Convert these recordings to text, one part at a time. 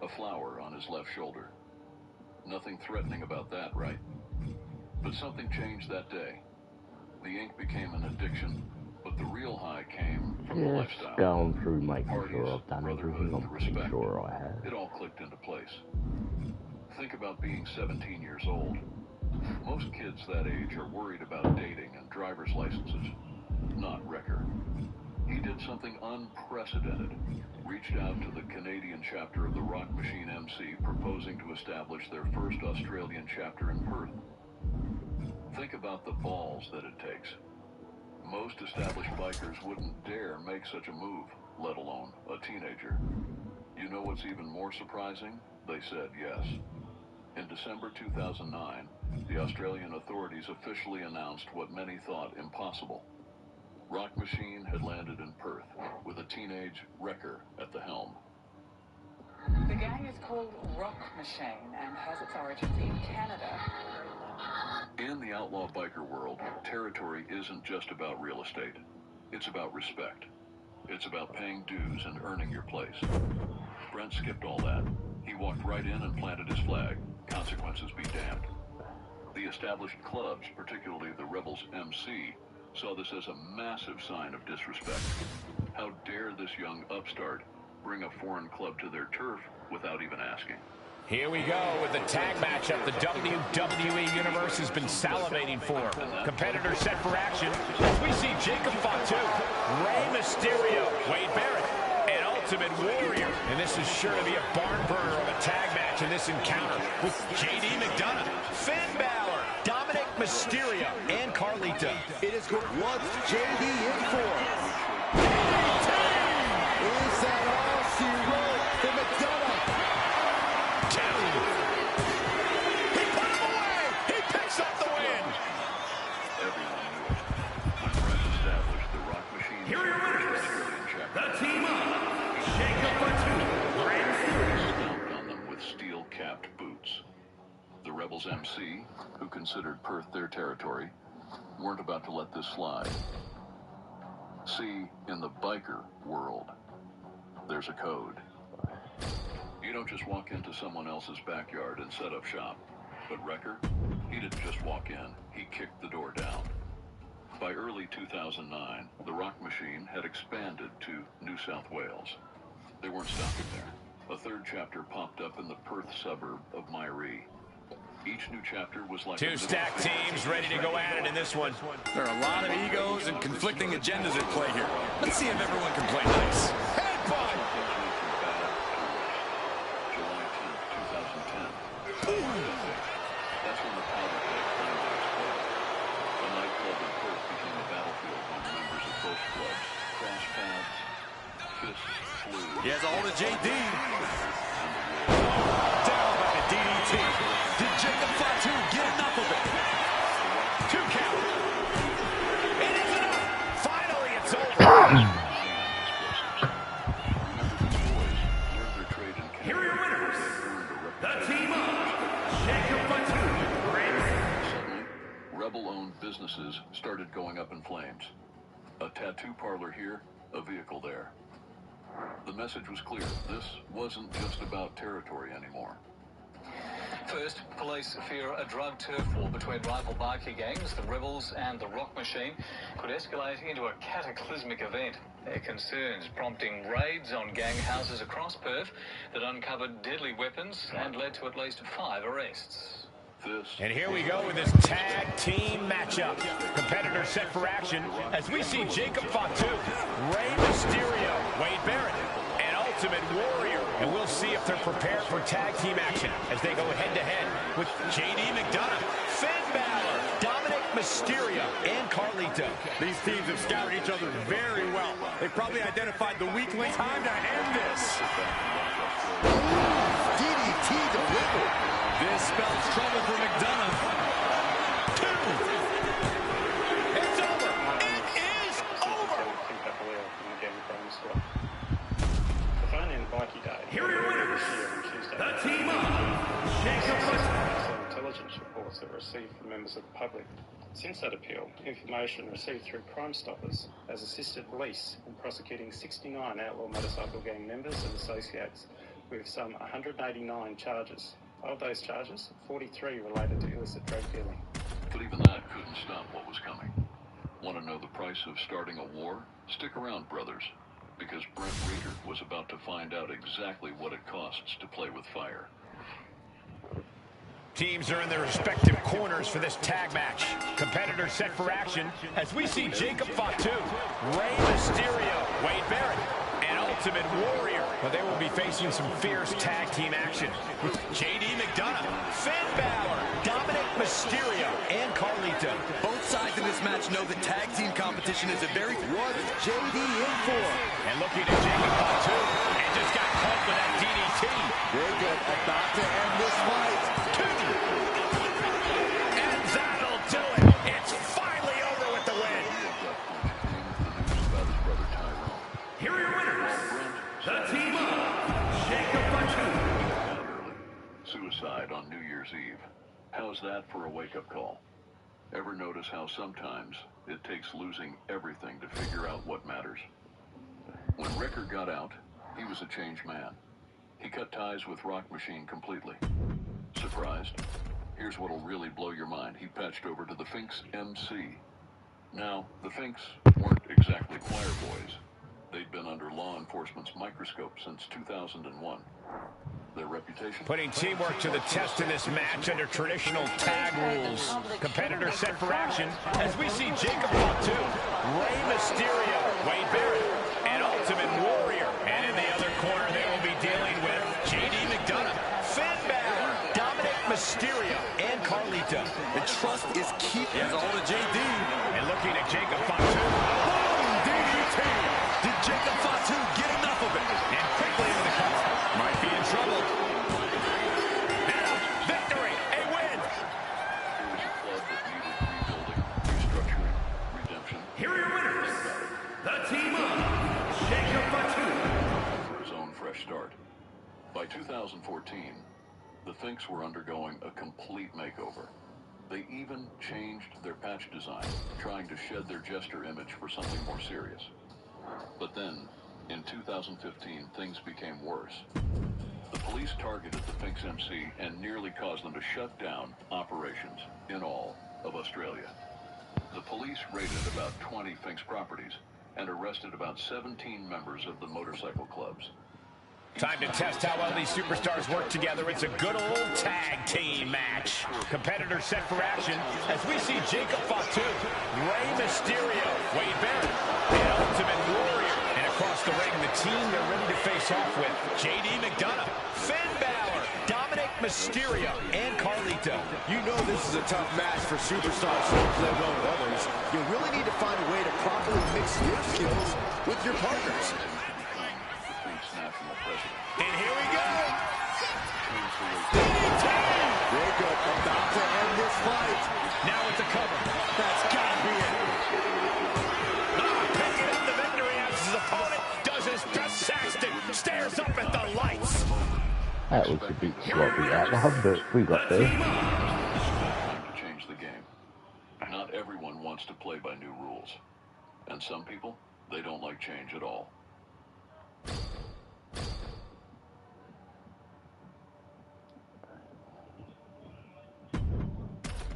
a flower on his left shoulder. Nothing threatening about that, right? But something changed that day. The ink became an addiction, but the real high came from the lifestyle. Going through making Parties, sure I've done everything, brotherhood, I'm pretty respect. sure I have. It all clicked into place. Think about being 17 years old. Most kids that age are worried about dating and driver's licenses, not Wrecker. He did something unprecedented. Reached out to the Canadian chapter of the Rock Machine MC, proposing to establish their first Australian chapter in Perth. Think about the balls that it takes. Most established bikers wouldn't dare make such a move, let alone a teenager. You know what's even more surprising? They said yes. In December 2009, the Australian authorities officially announced what many thought impossible. Rock Machine had landed in Perth with a teenage Wrecker at the helm. The gang is called Rock Machine and has its origins in Canada. In the outlaw biker world, territory isn't just about real estate. It's about respect. It's about paying dues and earning your place. Brent skipped all that. He walked right in and planted his flag. Consequences be damned. The established clubs, particularly the Rebels MC, saw this as a massive sign of disrespect. How dare this young upstart bring a foreign club to their turf without even asking? Here we go with the tag matchup the WWE Universe has been salivating for. Competitors set for action as we see Jacob Fatu, Rey Mysterio, Wade Barrett, and Ultimate Warrior. And this is sure to be a barn burner of a tag match in this encounter with JD McDonough, Finn Balor, Dominic Mysterio, and Carlito. It is what JD in for. Is that all she wrote for McDonough? He put him away! He picks up the win! Everyone knew it. When Brent established the Rock Machine, here are your winners. The team up. Jacob Fatu, Grand Series. Stomped on them with steel-capped boots. The Rebels MC, who considered Perth their territory, weren't about to let this slide. See, in the biker world, there's a code. You don't just walk into someone else's backyard and set up shop. But Wrecker, he didn't just walk in, he kicked the door down. By early 2009, the Rock Machine had expanded to New South Wales. They weren't stopping there. A third chapter popped up in the Perth suburb of Myrie. Each new chapter was like two stacked teams ready to go at it in this one. There are a lot of egos and conflicting agendas at play here. Let's see if everyone can play nice. Headbutt! July 10, 2010. That's when the powder keg climax played. The nightclub in Perth became a battlefield when members of both clubs crossed paths, fists flew. He has a hold of JD. Down by the DDT. Did Jacob Fatu get enough of it? 2 count. It is enough. Finally, it's over. Here are your winners. The team up. Jacob Fatu, Grand Series. Suddenly, rebel-owned businesses started going up in flames. A tattoo parlor here, a vehicle there. The message was clear. This wasn't just about territory anymore. First, police fear a drug turf war between rival bikie gangs, the Rebels and the Rock Machine, could escalate into a cataclysmic event. Their concerns prompting raids on gang houses across Perth that uncovered deadly weapons and led to at least 5 arrests. And here we go with this tag team matchup. Competitors set for action as we see Jacob Fatu, Rey Mysterio, Wade Barrett, and Ultimate Warrior. And we'll see if they're prepared for tag team action as they go head-to-head with JD McDonough, Finn Balor, Dominic Mysterio, and Carlito. These teams have scouted each other very well. They've probably identified the weak link. Time to end this. DDT delivered. This spells trouble for McDonough. 2. It's over. It is over. Here are your winners. The team up. Jacob Fatu. Intelligence reports that were received from members of the public. Since that appeal, information received through Crime Stoppers has assisted police in prosecuting 69 outlaw motorcycle gang members and associates with some 189 charges. Of those charges, 43 related to illicit drug dealing. But even that couldn't stop what was coming. Want to know the price of starting a war? Stick around, brothers, because Brent Reeder was about to find out exactly what it costs to play with fire. Teams are in their respective corners for this tag match. Competitors set for action as we see Jacob Fatu, Rey Mysterio, Wade Barrett, and Ultimate Warrior. But they will be facing some fierce tag team action with JD McDonough, Finn Balor, Dominic Mysterio, and Carlito. Both sides in this match know that tag team competition is a very... What's JD in for? And looking at Jacob Fatu, and just got caught with that DDT. Jacob about to end this fight. And that'll do it. It's finally over with the win. Here are your winners, the team of Jacob Fatu. Suicide on New Year's Eve. How's that for a wake-up call? Ever notice how sometimes it takes losing everything to figure out what matters? When Ricker got out, he was a changed man. He cut ties with Rock Machine completely. Surprised? Here's what'll really blow your mind. He patched over to the Finks MC. Now, the Finks weren't exactly choir boys. They'd been under law enforcement's microscope since 2001. Their reputation? Putting teamwork to the test in this match under traditional tag rules. Competitors set for action as we see Jacob Fatu, Rey Mysterio, Wade Barrett, and Ultimate Warrior. And in the other corner, they will be dealing with JD McDonough, Finn Balor, Dominic Mysterio, and Carlito. And trust is key. As all to JD. And looking at Jacob Fatu. Boom! DDT! Did Jacob Fatu get enough of it? And quickly into the cover. Might be in trouble. And a victory! A win! It was a club that needed rebuilding, restructuring, redemption. Here are your winners, the team of Jacob Fatu. For his own fresh start. By 2014, the Finks were undergoing a complete makeover. They even changed their patch design, trying to shed their jester image for something more serious. But then, in 2015, things became worse. The police targeted the Finks MC and nearly caused them to shut down operations in all of Australia. The police raided about 20 Finks properties and arrested about 17 members of the motorcycle clubs. Time to test how well these superstars work together. It's a good old tag team match. Competitors set for action as we see Jacob Fatu, Rey Mysterio, Wade Barrett, and Ultimate Warrior. And across the ring, the team they're ready to face off with JD McDonough, Finn Balor, Dominic Mysterio, and Carlito. You know this is a tough match for superstars who play well with others. You really need to find a way to properly mix your skills with your partners. National president. And here we go. Jacob about to end this fight. Now with the cover. That's got to be it. Picking up the victory as his opponent does his best. Saxton stares up at the lights. That was the big sloppy outline, but we got there. Time to change the game. Not everyone wants to play by new rules. And some people, they don't like change at all.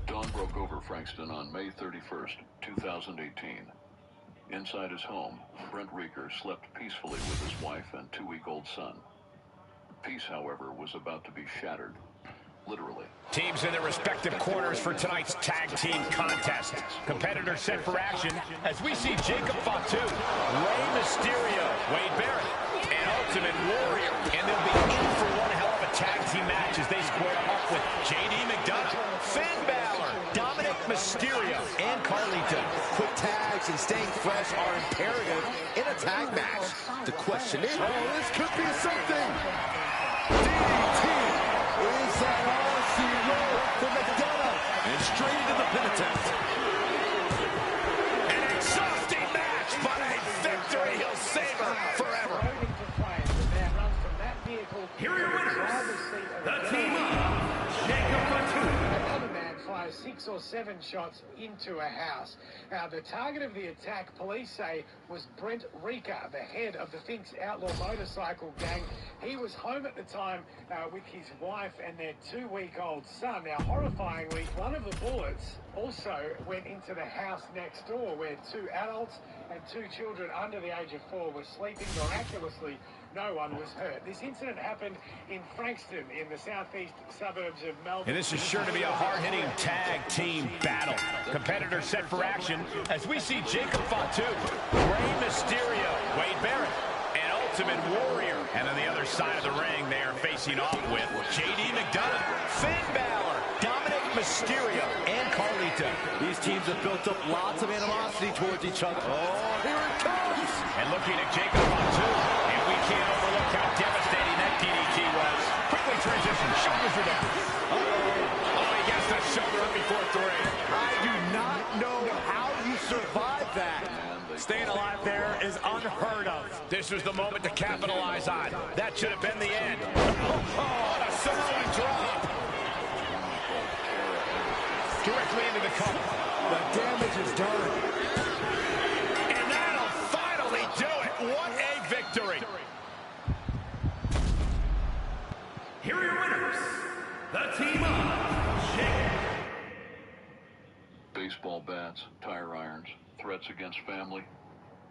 Dawn broke over Frankston on May 31st, 2018. Inside his home, Brent Reeder slept peacefully with his wife and 2-week-old son. Peace, however, was about to be shattered. Literally. Teams in their respective corners for tonight's tag team contest. Competitors set for action as we see Jacob Fatu, Rey Mysterio, Wade Barrett, and Ultimate Warrior. And they'll be in for one hell of a tag team match as they square up with JD McDonough, Finn Balor, Dominic Mysterio, and Carlito. Quick tags and staying fresh are imperative in a tag match. The question is, this could be something. DDT. Is that all she wrote for McDonough? And straight into the pin attempt. An exhausting match, but a victory he'll savor forever. Here are your winners, the team of Jacob Fatu. fires 6 or 7 shots into a house. Now, the target of the attack, police say, was Brent Rieker, the head of the Finks outlaw motorcycle gang. He was home at the time with his wife and their 2-week-old son. Now, horrifyingly, one of the bullets also went into the house next door where 2 adults and 2 children under the age of 4 were sleeping. Miraculously, no one was hurt. This incident happened in Frankston in the southeast suburbs of Melbourne. And this is sure to be a hard-hitting tag team battle. Competitors set for action as we see Jacob Fatu, Rey Mysterio, Wade Barrett, and Ultimate Warrior. And on the other side of the ring, they are facing off with JD McDonough, Finn Balor, Dominic Mysterio, and Carlito. These teams have built up lots of animosity towards each other. Oh, here it comes! And looking at Jacob Fatu, and we can't overlook how devastating that DDT was. Quickly transition, shoulders are down. Oh, he gets that shoulder up before 3. I do not know how you survive that. Staying alive there is unheard of. This was the moment to capitalize on. That should have been the end. Oh, a Samoan drop. Directly into the cover. The damage is done. And that'll finally do it. What a victory. Here are your winners, the team of Jacob. Baseball bats, tire irons, threats against family.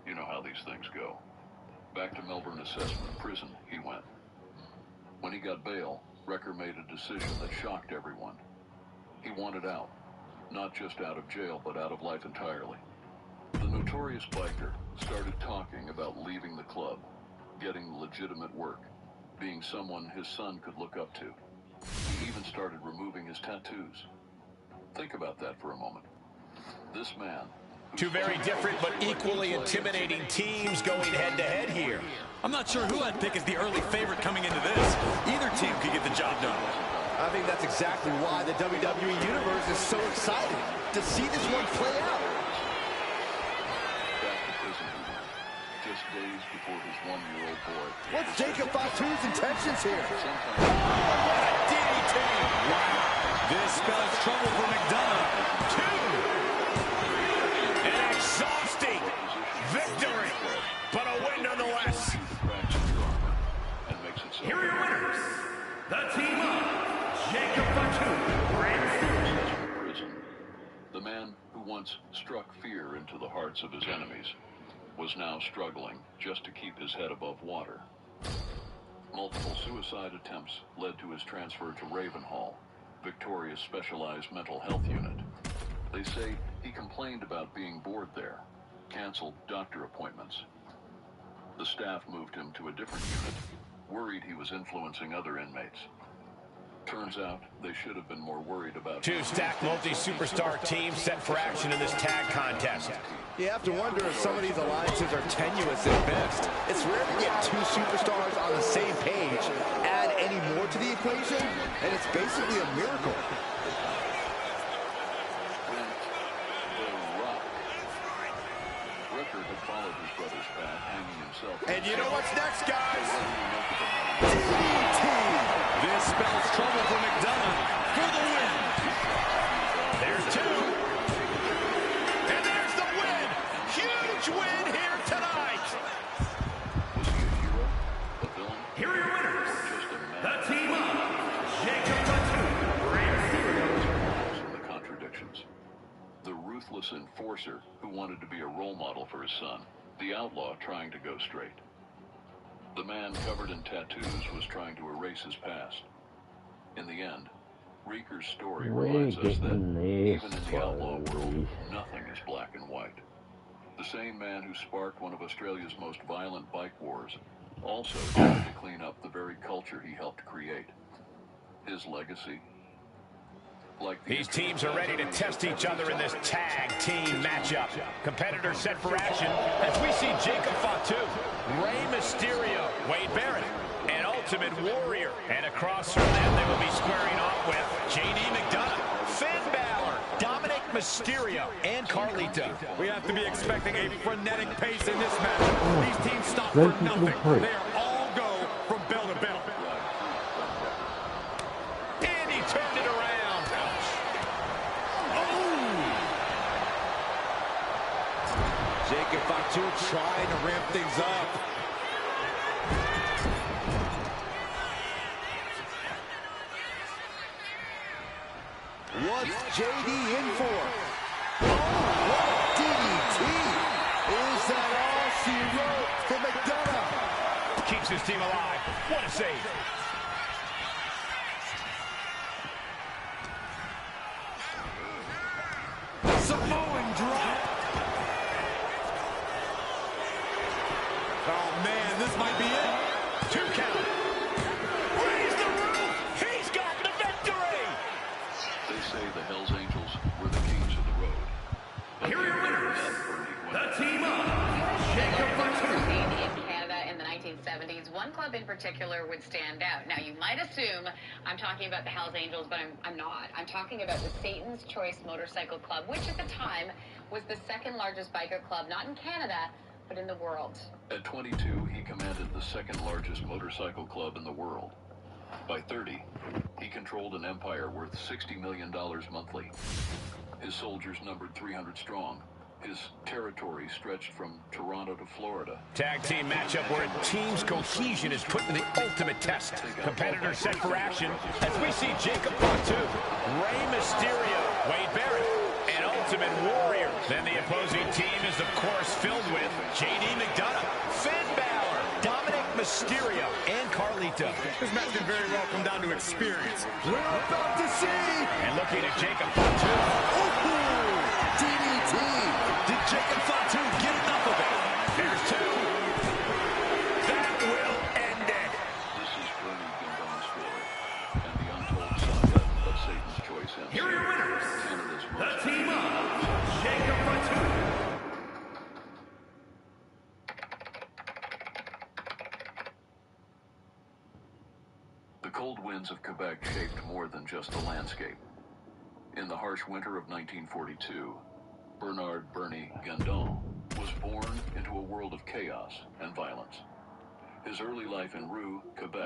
You know how these things go. Back to Melbourne Assessment Prison he went. When he got bail, Wrecker made a decision that shocked everyone. He wanted out. Not just out of jail, but out of life entirely. The notorious biker started talking about leaving the club, getting legitimate work, being someone his son could look up to. He even started removing his tattoos. Think about that for a moment. This man... 2 very different but equally intimidating teams going head-to-head here. I'm not sure who I'd pick as the early favorite coming into this. Either team could get the job done. I think that's exactly why the WWE Universe is so excited to see this one play out. Back to prison he went, just days before his 1-year-old boy. What's Jacob Fatu's intentions here? Oh, what a DDT! Wow. This spells trouble for McDonough. 2. An exhausting victory, but a win nonetheless. Here are your winners, the team of Jacob Fatu, prison. The man who once struck fear into the hearts of his enemies was now struggling just to keep his head above water. Multiple suicide attempts led to his transfer to Ravenhall, Victoria's specialized mental health unit. They say he complained about being bored there, canceled doctor appointments. The staff moved him to a different unit, worried he was influencing other inmates. Turns out they should have been more worried about... 2 stacked multi-superstar teams set for action in this tag contest. You have to wonder if some of these alliances are tenuous at best. It's rare to get 2 superstars on the same page. Add any more to the equation, and it's basically a miracle. Ricker had followed his brother's path, hanging himself... And you know what's next, guys? DDT! This spells trouble for McDonough for the win. There's 2. And there's the win. Huge win here tonight. Was he a hero? A villain? Here are your winners, Just a man? the team of Jacob Fatu, The contradictions. The ruthless enforcer who wanted to be a role model for his son. The outlaw trying to go straight. The man covered in tattoos was trying to erase his past. In the end, Rieker's story reminds us that even in the outlaw world, nothing is black and white. The same man who sparked one of Australia's most violent bike wars also tried to clean up the very culture he helped create. His legacy... These teams are ready to test each other in this tag team matchup. Competitors set for action as we see Jacob Fatu, Rey Mysterio, Wade Barrett, and Ultimate Warrior. And across from them, they will be squaring off with JD McDonough, Finn Balor, Dominic Mysterio, and Carlito. We have to be expecting a frenetic pace in this match. These teams stop for nothing. They are all go from bell to bell. And he turned it around. Fatu trying to ramp things up. What's JD in for? Oh, what a DDT! Is that all she wrote for McDonough? Keeps his team alive. What a save. Samoan drop. Oh, man, this might be it. 2 count. Raise the roof. He's got the victory. They say the Hells Angels were the kings of the road. Here are your winners. The team of Jacob Fatu. In Canada in the 1970s, one club in particular would stand out. Now, you might assume I'm talking about the Hells Angels, but I'm not. I'm talking about the Satan's Choice Motorcycle Club, which at the time was the second largest biker club, not in Canada, but in the world. At 22, he commanded the second largest motorcycle club in the world. By 30, he controlled an empire worth $60 million monthly. His soldiers numbered 300 strong. His territory stretched from Toronto to Florida. Tag team matchup where a team's cohesion is put to the ultimate test. Competitors set for action as we see Jacob Fatu, Rey Mysterio, Wade Barrett, and Ultimate Warrior. Then the opposing team is, of course, filled with J.D. McDonough, Finn Balor, Dominic Mysterio, and Carlito. This match can very well come down to experience. We're about to see. And looking at Jacob Fatu. DDT. Did Jacob Fatu get enough of it? There's 2. That will end it. This is Bernie Gindon's story, and the untold saga of Satan's Choice MC. Here are your winners. Canada's The most team of Jacob Fatu. The cold winds of Quebec shaped more than just the landscape. In the harsh winter of 1942, Bernard Bernie Gindon was born into a world of chaos and violence. His early life in Roux, Quebec,